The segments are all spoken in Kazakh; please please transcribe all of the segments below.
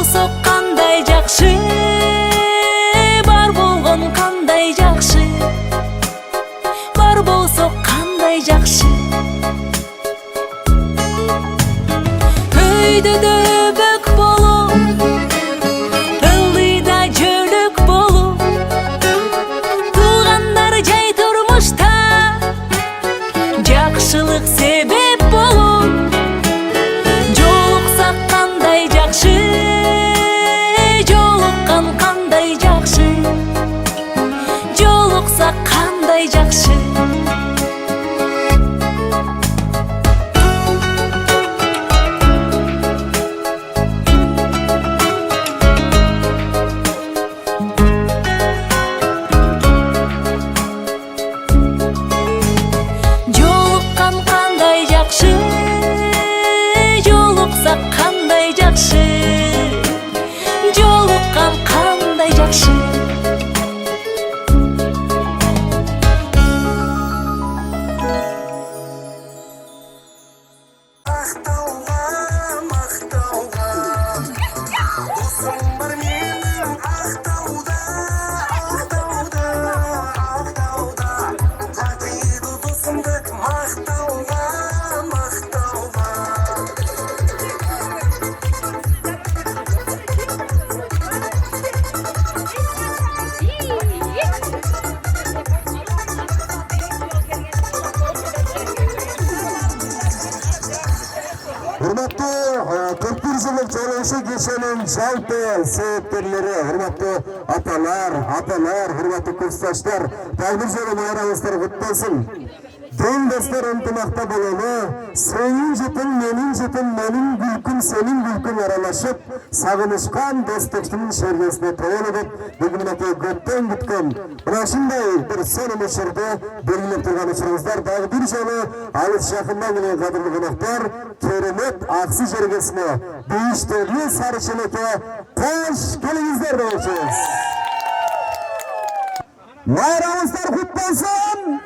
болсок кандай жакшы, бар болгон кандай жакшы, бар болсок кандай жакшы. Өйдөдө бөк болуп, ылдыйда жөлөк болуп, туугандар жай турмушта жакшылык себеп болуп, жолуксак кандай жакшы, жолуккан кандай жакшы, жолуксак кандай жакшы. Жолуккан кандай жакшы, жолуксак кандай жакшы, жолуккан кандай жакшы. Ақтауға, мақтауға, досым бар менің ақтауда, ақтауда, ақтауда. Татиды досымды мақтауға, мақтауға. Hurmatlı 41 yıllık çalışı geçenin жалпы себепкерлери, hurmatlı atalar, hurmatlı kursdaşlar, taqdir жолы bayramыңыздар құтты болсын. Ден достар ынтымақта болуы, сенің жетің, менің жетім, менің күлкім, сенің күлкің аралашып, сағынышқан достықтың шергесіне толы деп, бүгін көптен күткен. Мынашындай бір сенім үшірді белгілеп тұрған үшіріңіздер, дағы бір жолы алыс жақында келген қадірлі қонақтар, керемет ақсы жергесіне, бейіштерлі сарышылеке қош келіңіздер дейшіңіз. Bayramınızlar kutlu olsun.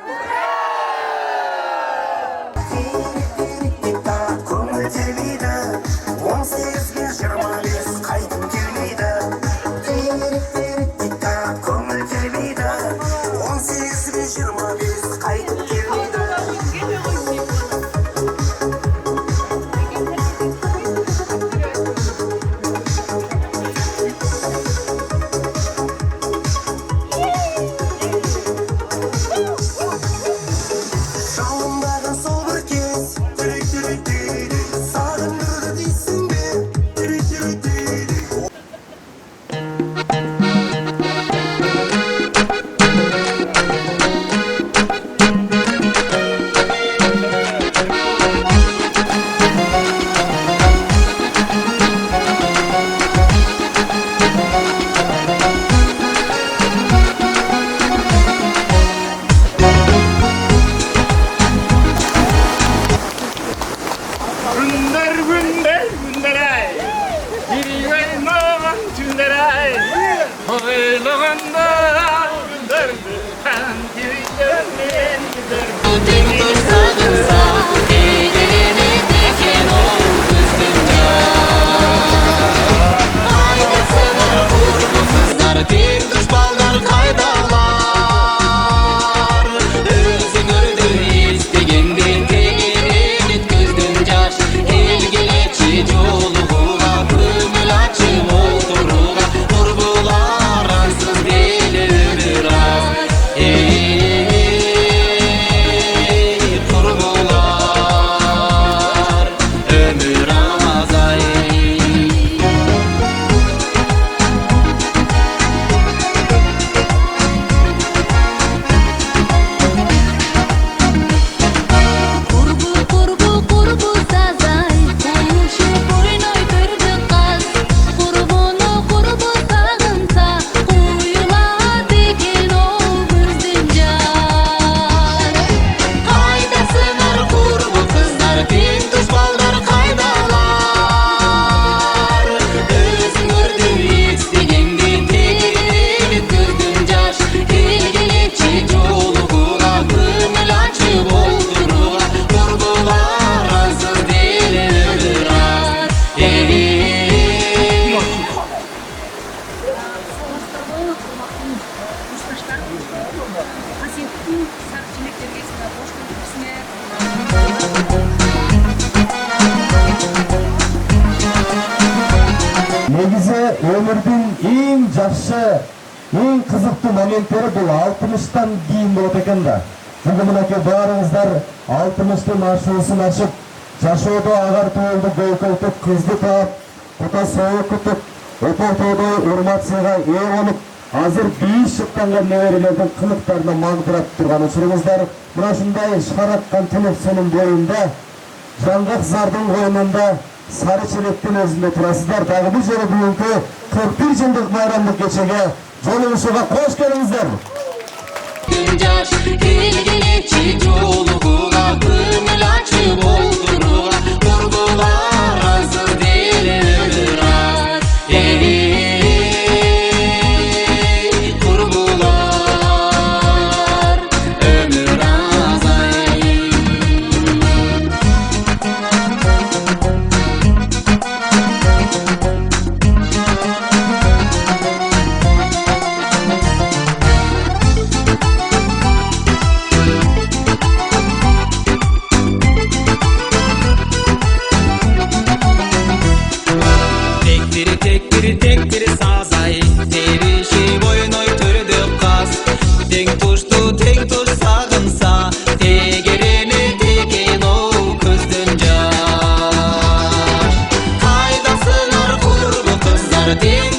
негизи өмүрдүн эң жакшы, эң кызыктуу моменттери бул 60-тан кийин болот экен да. Чүнкү мынакей баарыңыздар 60-тын ашуусун ашып, жашоодо агартуулду көйкөлтүп, кызды таап, кута соо күтүп, опотоодой урмат-сыйга ээ болуп, азыр бийиш шыктанган неберелердин кылыктарына маңдырап турган учуруңуздар мына ушундай шараткан телефонун боюнда, жаңгак зардын коюнунда, сары челектин өзүндө турасыздар. Дагы бир жолу бүгүнкү 41 жылдык майрамдык кечеге жолугушууга кош келиңиздер. Жаш келгенечи жолугуга көңүл ачып олтурууга курбулар азыр делер аз. Курбулар өмүр азай. Тектири сазай, теришип ойной төрдөп каз. Тең туш сагынса, тегерене деген оу көздөн жаш. Кайдасыңар курбу кыздар, тең